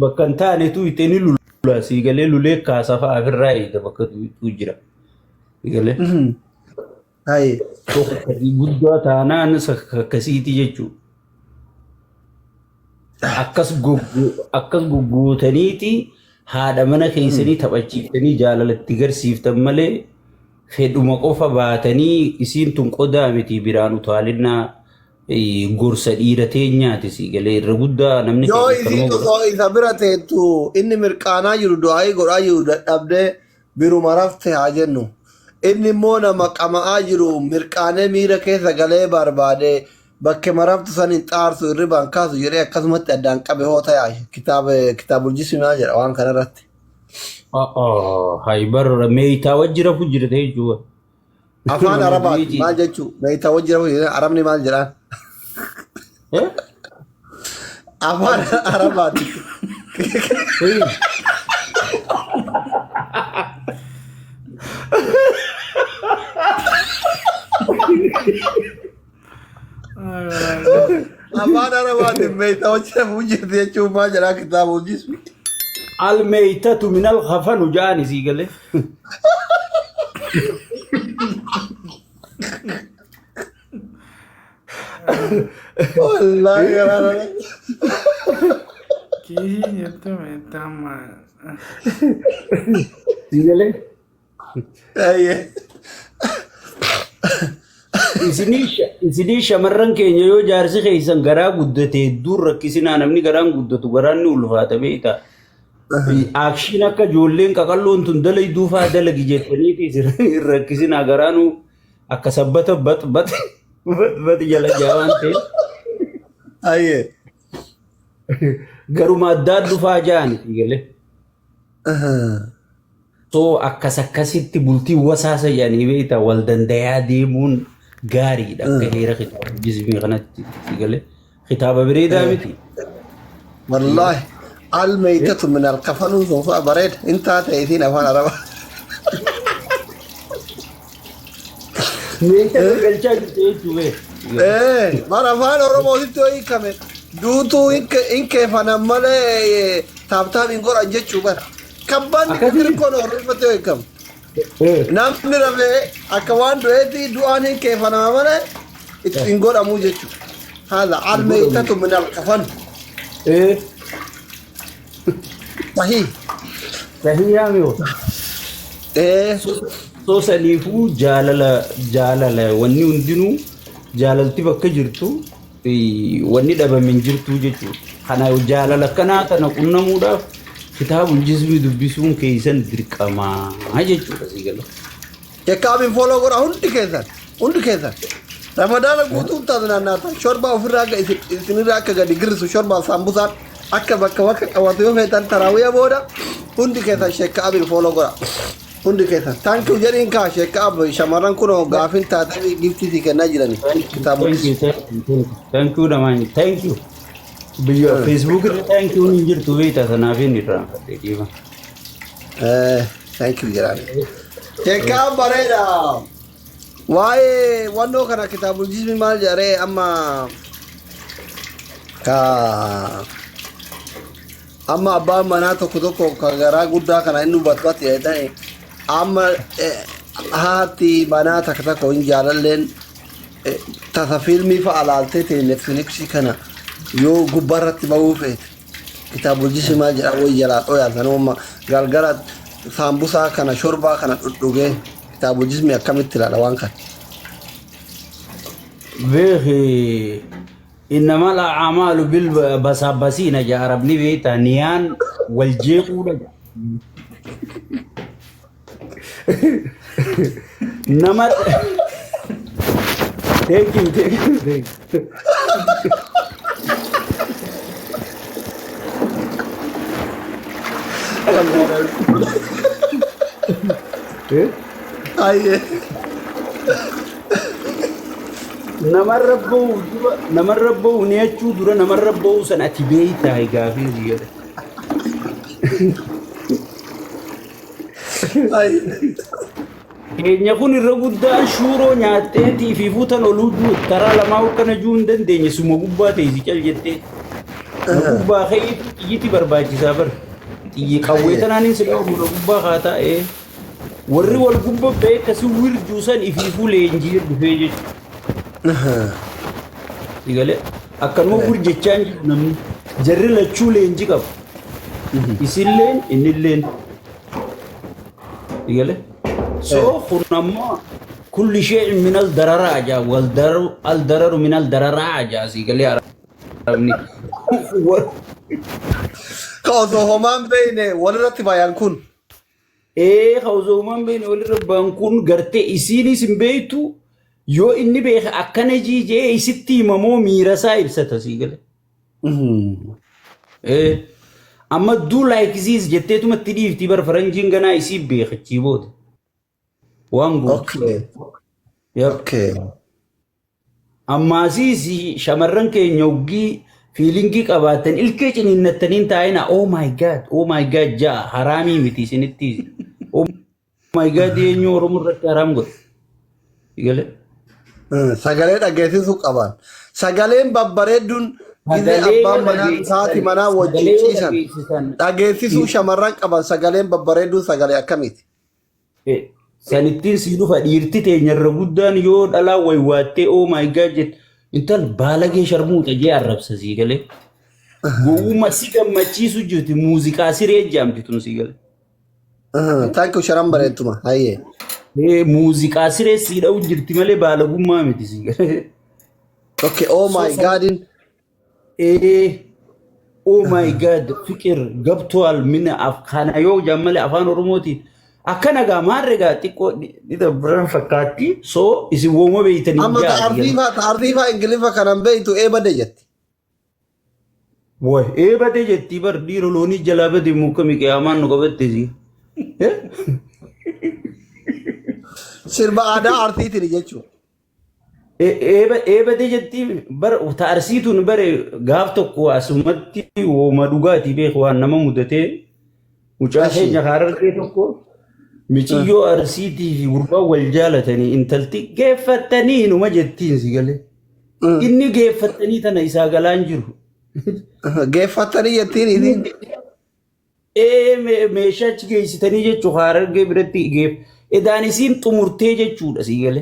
bakka taanetu ittiin lula siigalee lulee kaasafa afirraa eega bakka tu jira. Siigalee. Hai. Guddaa taanaan akkasiiti jechuudha. Akkas gugguutaniiti haadha mana keessanii taphachiiftanii jaalalatti garsiiftan malee fedhuma qofa baatanii isiin tun qodaa miti biraan utaalinnaa gorsa dhiira teenyaati siigalee irra guddaa namni Yoo isiitu soo isa bira teettu inni mirqaanaa jiru du'aayii godhaa jiru dadhabdee biruma rafte haa jennu. Inni immoo nama qama'aa jiru mirqaanee miira keessa galee barbaade bakke maraftu san hin xaarsu irribaan kaasu jedhee akkasumatti addaan qabe hoo ta'aa kitaabul jismaa jedha waan kanarratti. Hai barra meeytaa wajjira fujjirte jechuudha. Afaan Arabaati maal jechuu meeytaa wajjira fujjirte Arabni maal jedhaan? Afaan Arabaati. Afaan Arabaati meeytaa wajjira fujjirte jechuun maal jedhaa kitaabul jismi? الميتة من الخفن جاني سيقله والله يا رجل كي يتم سيقله ايه isini shamarran keenya yoo jaarsi keessan garaa guddate dur rakkisina namni garaan guddatu garaan ni ulfaata beeyta akshin akka ijoolleen qaqalloon tun dalay duufaa dalagi jettaniiti rakkisina garaanu akka sabbata bat jala jaawaan ta'e ايه garuma addaa dhufaa jaani galee so akkasitti bultii wasaasa yaanii beeyta wal dandayaa deemuun gaariidha akka heera kitaaba jismii kanatti galee kitaaba bireedaa miti والله الميتة من الكفن وصوفها بريد انت تأتين افان عربا meeshaa galchaa jirte jechuudha. ايه ما افان عربا وزيتو اي كمي دوتو انك فانا مالي تابتاب انقر انجتشو بر كبان كتركون ورفتو اي كم namni rafee akka waan du'eetti du'aan hin keefana malee ittiin godhamu jechuudha. Haala almeeytatu min alkafan. Sahii. Sahii yaamiyo. So saniifuu jaalala wanni hundinuu jaalalti bakka jirtu wanni dhabamin jirtu jechuudha. Kana jaalala kanaa tana qunnamuudhaaf kitaabul jismii dubbisuun keessan dirqamaa jechuudha sigalo. Kitaabin foloo godha hundi keessan. Ramadaana guutuu taasisan naata shorba ofirraa isinirraa akka gadi girrisu shorba saambusaan akka bakka qabatu yoo feetan taraawiya booda hundi keessan sheekkaabin foloo godha. Hundi keessan. Taankii jedhiin kaa sheekkaab shamarran kunoo gaafin taatee giftii kennaa jirani. Kitaabul Thank you namaan. Thank you. Biyya Facebook irra thank you hin jirtu beekta sanaaf inni irraa fadhee dhiiba. Thank you jiraan. Sheekkaab bareeda. Waa'ee wannoo kana kitaabul jismi maal jedhee amma abbaan manaa tokko kan garaa guddaa kana inni hubatubatti jedhanii amma haati manaa takka hin jaalalleen tasa fiilmii fa'a laaltee ta'e Netflixii kana yoo gubbarratti bahuu feete kitaabul jismi maal jedhaa wayii jalaa dhoyaa sanuma galgala saambusaa kana shorbaa kana dhudhugee kitaabul jismi akkamitti ilaala waan kana. Beeki innama al'amaalu bil basaabasiina jaarabni beekta niyaan wal jeequudha. Nama thank you. Aye. Namarra ba'u ni jechuu dura namarra ba'u san ati beektaa gaafii ziyada. Keenya kun irra guddaan shuuroo nyaatteetii fi fuutan oluu karaa lamaa akkana juu hin dandeenye suma gubbaa ta'e si cal jettee. Gubbaa keeyitu Iyyiti barbaachisaa bar. Xiyyi qawwee tanaanin sirna fuula gubbaa kaataa warri wal gubbaa kasi wirjuu san ifiifuu leenjii dhufee jechuudha. Sigale akkanuma wirjechaan jiru namni jarri lachuu leenjii qabu. Isilleen innilleen. Sigale soo kun ammoo kulli shay'in min al-dararaa jaa wal dararu al-dararu min al-dararaa jaa sigale arabni. Kaosoo homaan beeyne walirratti baay'aan kun. Kaosoo homaan beeyne walirratti baay'aan kun gartee isiinis hin beeytu yoo inni beeka akkana jiijee isitti himamoo miirasaa ibsata sigale. Amma duu laayikisiis jetteetumatti dhiiftii bar faranjiin ganaa isii beekachii booda. Waan Okay. Ammaasiis shamarran keenya uggii fiilingii qabaatan ilkee ciniinnattaniin taa'ina oh my god jaa haraamii miti isinitti. Oh my god eenyu Oromoo irratti haraam godhe. Sigale. Sagalee dhageessisuu qaban. Sagaleen babbareedduun gizee abbaan manaa saati manaa wajjin ciisan. Dhageessisuu shamarran qaban sagaleen babbareedduun sagalee akkamiiti? Sanittiin si dhufa dhiirti teenyarra guddaan yoo dhalaa waywaattee oh my god jette intal baalagee sharmuuxa jee arrabsa sigale. Gowwuma si gammachiisu jirti muuziqaa siree jaamti tun sigale. Thank you sharan bareettuma. Hayyee. Muuziqaa siree si dha'u jirti malee baalagummaa miti sigale. Okay, oh my god. Oh my god fikir ገብቷል ምን afkana yoo jammale afaan oromooti. Akkana gaa maarregaa xiqqoo dhita biraan fakkaatti soo isin wooma beeytanii amma ta'arriifaa ingiliffa kanan beeytu eebade jetti. Way eebade jetti bar dhiira loonii jalaa bade muka miqiyaamaan nu qabatte si. Sirba aadaa artiitiin jechuudha. Eebade jetti bar ta'arsiituun bare gaaf tokko asumatti wooma dhugaatii beeku waan nama mudatee mucaa keenya Harargee tokko. Michiyyoo arsiitii fi gurbaa wal jaalatanii intalti geeffattanii inuma jettiin sigale. Inni geeffattanii tana isaa galaan jiru. Geeffattanii jettiin isin? Meeshaa achi geessitanii jechuun Harargee biratti edaan isiin xumurtee jechuudha sigale.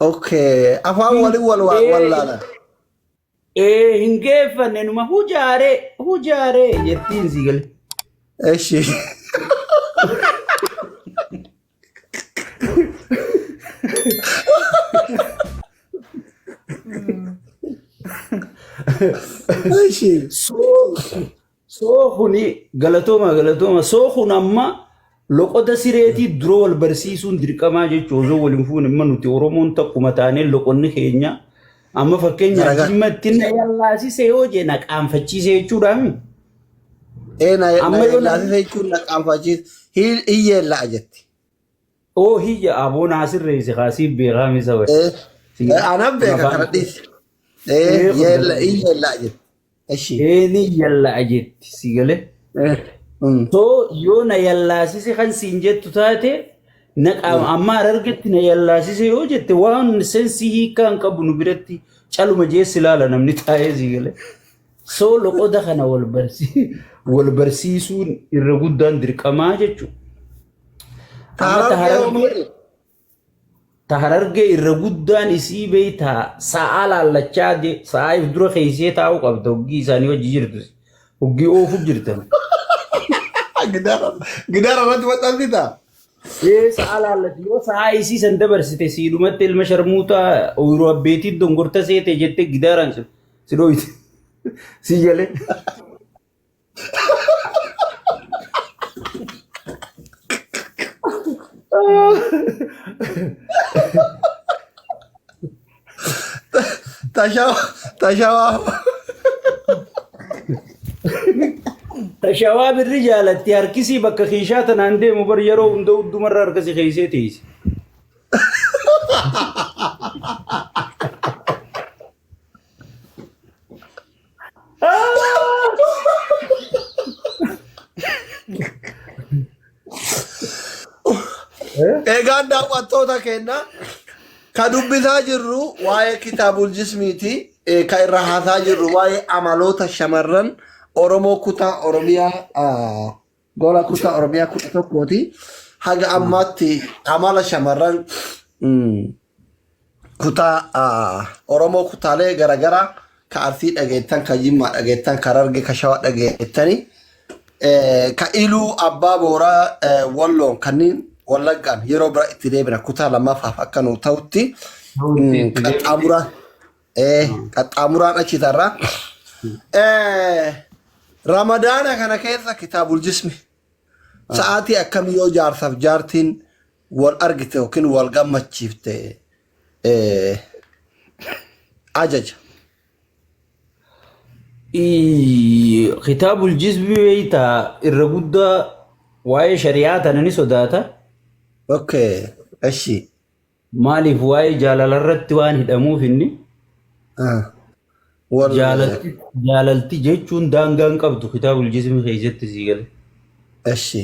Okay, afaan waliin wallaala. Hin geeffanne numa hujaaree jettiin sigale. Eshi. Soo kuni galatooma soo kun amma loqoda sireetii duroo wal barsiisuun dirqamaa jechuun osoo waliin fuun imma nuti Oromoon takkuma taanee loqonni keenya amma fakkeenyaaf jimmatti na yallaasise yoo jee na qaanfachiise jechuudhaami. Na yallaasise jechuun na qaanfachiise hiyyeellaa jetti. Oh hiyya aboo naasirreesse kaasii beekaa misa wayi. Anaan beeka kana dhiisi. Hiyyeellaa jetti. Ni yallaa jetti sigale. So yoo na yallaasise kan siin jettu taate amma Harargetti na yallaasise yoo jette waan sensii hiikaan qabu nu biratti caluma jeessi ilaala namni taa'ee sigale. So loqoda kana wal barsiisuun irra guddaan dirqamaa jechuudha. Harargee irra guddaan isii beeytaa sa'a laallachaa sa'aaf dura keeysee taa'uu qabda hoggii isaanii wajji jirtu hoggii oofuuf jirtan. Gidaara irratti maxxansitaa? Sa'a laallatti yoo sa'a isii san dabarsite siidhumatti ilma sharmuutaa ooyiruu abbeetii dongorta seete jette gidaaraan si dhooyite si jalee. Tashawaa birri jaalatti harkisii bakka kiishaa tanaan deemu bar yeroo hunda hundumarra harkasi keeysee teeyse. Egaan daawwattoota keenya kan dubbisaa jirru waa'ee kitaabul jismiiti kan irra haasaa jirru waa'ee amaloota shamarran Oromoo kutaa Oromiyaa gola kutaa Oromiyaa kutaa tokkooti. Haga ammaatti amala shamarran kutaa Oromoo kutaalee garaagaraa ka Arsii dhageettan, ka Jimmaa dhageettan, ka Hararge, ka Shawaa dhageettani. Ka Iluu Abbaa Booraa Walloon kanneen Wallaggaan yeroo bira itti deebina kutaa lammaffaaf akka nu ta'utti qaxxaamuraan achi tarra. Ramadaana kana keessa kitaabul jismi sa'aatii akkamii yoo jaarsaaf jaartiin wal argite yookiin wal gammachiifte ajaja. Kitaabul jismi beeyta irra guddaa waa'ee shari'aa tanani sodaata. Okay, eshi. Maaliif waa'ee jaalala irratti waan hidhamuuf inni jaalalti jechuun daangaa hin qabdu kitaabul jismi keessatti sii gale. Eshi.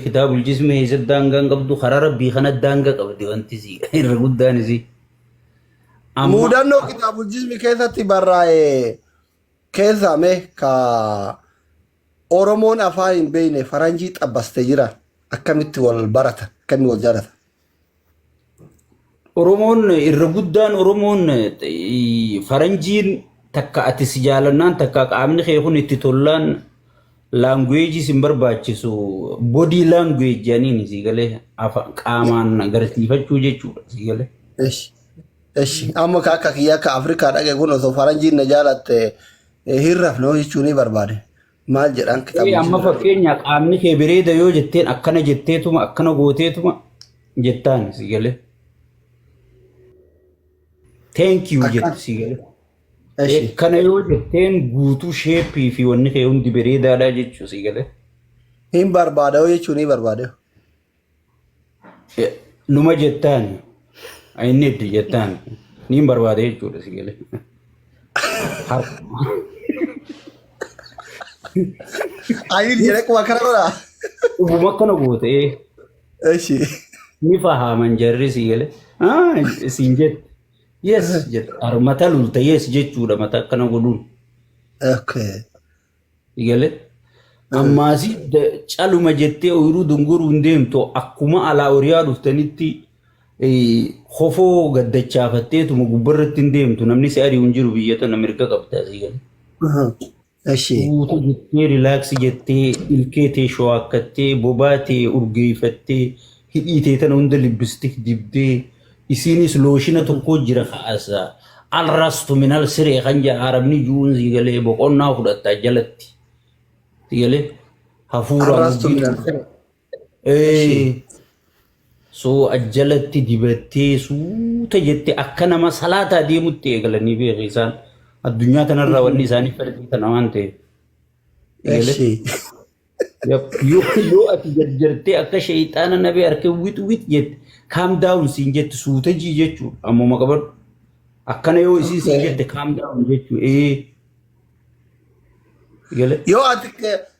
Kitaabul jismi keessatti daangaa hin qabdu karaa rabbii kana daangaa qabdi wanti sii irra guddaan isii. Mudannoo kitaabul jismi keessatti barraa'ee keessame ka Oromoon afaan hin beekne faranjii xabbaste jira akkamitti wal baratan akkamitti wal jaalatan. Oromoon irra guddaan Oromoon faranjiin takka ati si jaalannaan takka qaamni kee kun itti tollaan laanguweejii sin barbaachisu boodii laanguweejii janiin si galee qaamaan agarsiifachuu jechuudha si galee. Eshi amma akka kiyya akka Afrikaa dhaqee kun osoo faranjiin na jaalatte hirrafnoo jechuun ni barbaade. Maal jedhan kitaaba. Amma fakkeenya qaamni kee bareeda yoo jetteen akkana jetteetuma akkana gooteetuma jettaan si galee. Thank you jetti si galee. Kana yoo jetteen guutuu sheeppii fi wanni kee hundi bareedaadha jechuu si galee. Hin barbaada jechuun ni barbaade. Numa jettaan. Inni itti jettaan ni barbaade jechuudha si galee. Ayin jedhee kuma kana godhaa. Dhuguma akkana goote. Eshi. Ni fahaman jarri si galee. Siin jette. Yes jette. Mata lulta yes jechuudha mata akkana godhuun. Okay. Si galee. Ammaasi caluma jettee ooyiruu dunguruu hin deemtu akkuma alaa horiyaa dhuftanitti hofoo gaddachaafatteetuma gubbarratti hin deemtu namni si ari'u hin jiru biyyata nama mirga qabdaa si galee. Eshi. Guutuu jettee rilaaksii jettee ilkee tee shawakkattee bobaa tee urgeeffattee hidhii tee tana hunda libbistee dibdee isiinis looshina tokko jira ka'asa alrastu minal siree kan jaa arabni juun si galee boqonnaa fudhattaa jalatti si galee hafuura. Alrastu minal siree. So ajjalatti dibattee suuta jettee akka nama salaataa deemutti eegalanii beeku isaan addunyaa kanarraa wanni isaanii fardii kana waan ta'eef. Yoo ati jarjartee akka shayxaana nabee harkee wit jette calm down siin jette suuta jii jechuudha ammuma qabadhu akkana yoo isii siin jette calm down jechuudha. Yoo ati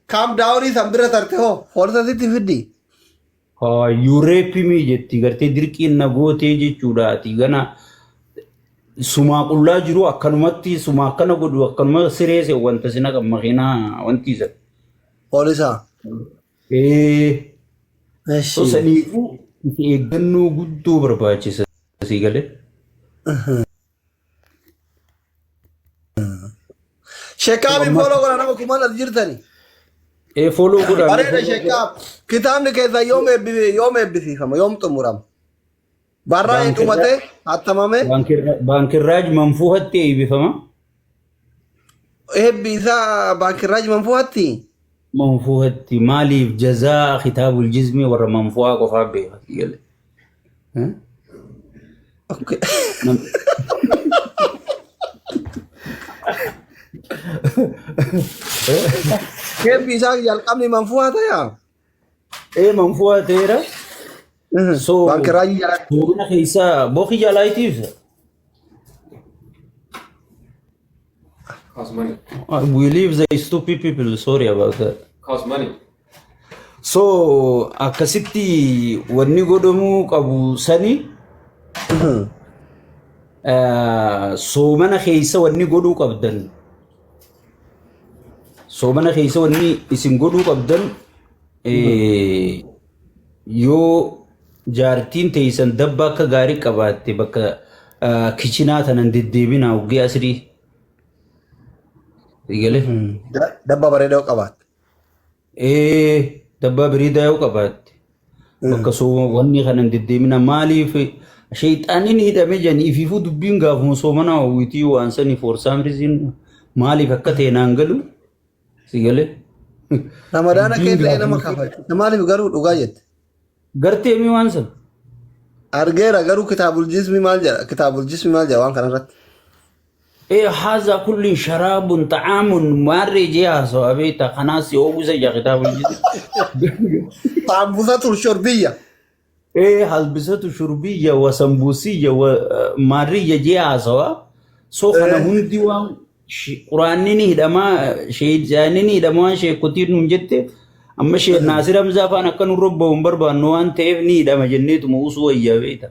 calm down san bira tarte hoo poolisatti fiddi. You rape me jetti gartee dirqiin na gootee jechuudha ati gana sumaa qullaa jiru akkanumatti sumaa akkana godhu akkanuma sireese wanta sina kan makiinaa wanti isa. Poolisaa. So saniifuu itti eeggannoo guddoo barbaachisa si galee. Sheekaabii fooloo godha nama kumaan as jirtani. Follow godha. Bareeda sheekaab kitaabni keessa yoom eebbisiifama yoom xumurama. Barraa hin dhumatee hattamame. Baankirraaj manfuuhatti eebbifama. Eebbi isaa baankirraaj manfuuhatti. Manfuuhatti maaliif jazaa kitaabul jizmi warra manfuuhaa qofaa beeka galee. Okay. Eebbi isaa jalqabni manfuuhaa ta'aa? Manfuuhaa ta'eera. So baankirraaj suurina keessaa boqi jalaayitiif. Cost money. We leave the stupid people. Sorry about that. Cost money. So akkasitti wanni godhamuu qabu sani soomana keessa wanni godhuu qabdan soomana keessa wanni isin godhuu qabdan yoo jaartiin teessan dabba akka gaarii qabaatte bakka kichinaa tanan deddeebinaa uggee asrii galee Dabba bareedaa qabaat. dabba bareedaa yoo qabaatte bakka sooma wanni kanan deddeebina maaliif shayxaaniin hidhame janii fiifuu dubbiin gaafuma soomana hawwitii waan sanii forsaam riziin maaliif akka ta'e naan galu si galee Ramadaana keessa nama kafachu. Maaliif garuu dhugaa jette? gartee mi waan san Argeera garuu kitaabul jismi maal jedha? Kitaabul jismi maal jedha waan kanarratti? هذا كل شراب طعام ماري جهاز وابيتا خناس يوغوز يا كتاب الجديد Taambusatul shorbiyya. هلبسة شربية وسمبوسية وماري جهاز سو خنا هندي وان قرانني دما شيء جانني دما شيء كتير نجت اما شيء ناصر مزافان كن رب بمبر بانوان تيفني دما جنيت موسو يا بيتا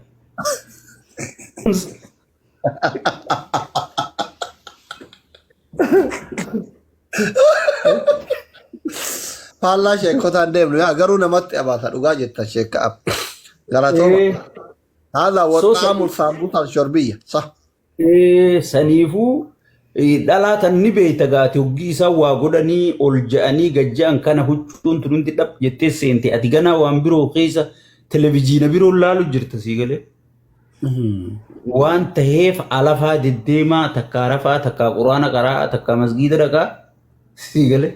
Faallaa sheekotaan deemnu yaa garuu namatti abaata dhugaa jetta sheekka ab. Galatooma. Haala waxaamul saambusaal shorbiyya. Sa. saniifuu dhalaatan ni beeyta gaati hoggii isaa waa godhanii ol ja'anii gajja'an kana huccuun tunundi dhab jettee seente ati ganaa waan biroo keessa televijiina biroo laalu jirta sii galee. Waan ta'eef alafaa deddeemaa takkaa rafaa takkaa quraana qaraa takkaa masgiida dhaqaa sii galee.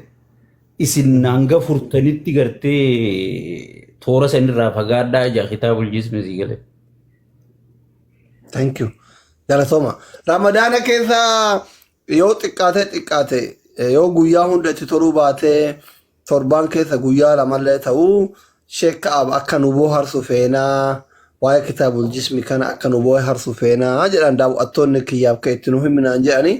Isin hanga furtanitti gartee toora sanirraa fagaadhaa ija kitaabul jismi sii galee. Thank you. Galatooma. Ramadaana keessa yoo xiqqaate yoo guyyaa hunda itti turuu baatee torbaan keessa guyyaa lamallee ta'uu sheekka ab akka nu bohaarsu feenaa waa'ee kitaabul jismi kana akka nu bohaarsu feenaa jedhan daawwattoonni kiyyaaf ka itti nu himinaan jedhanii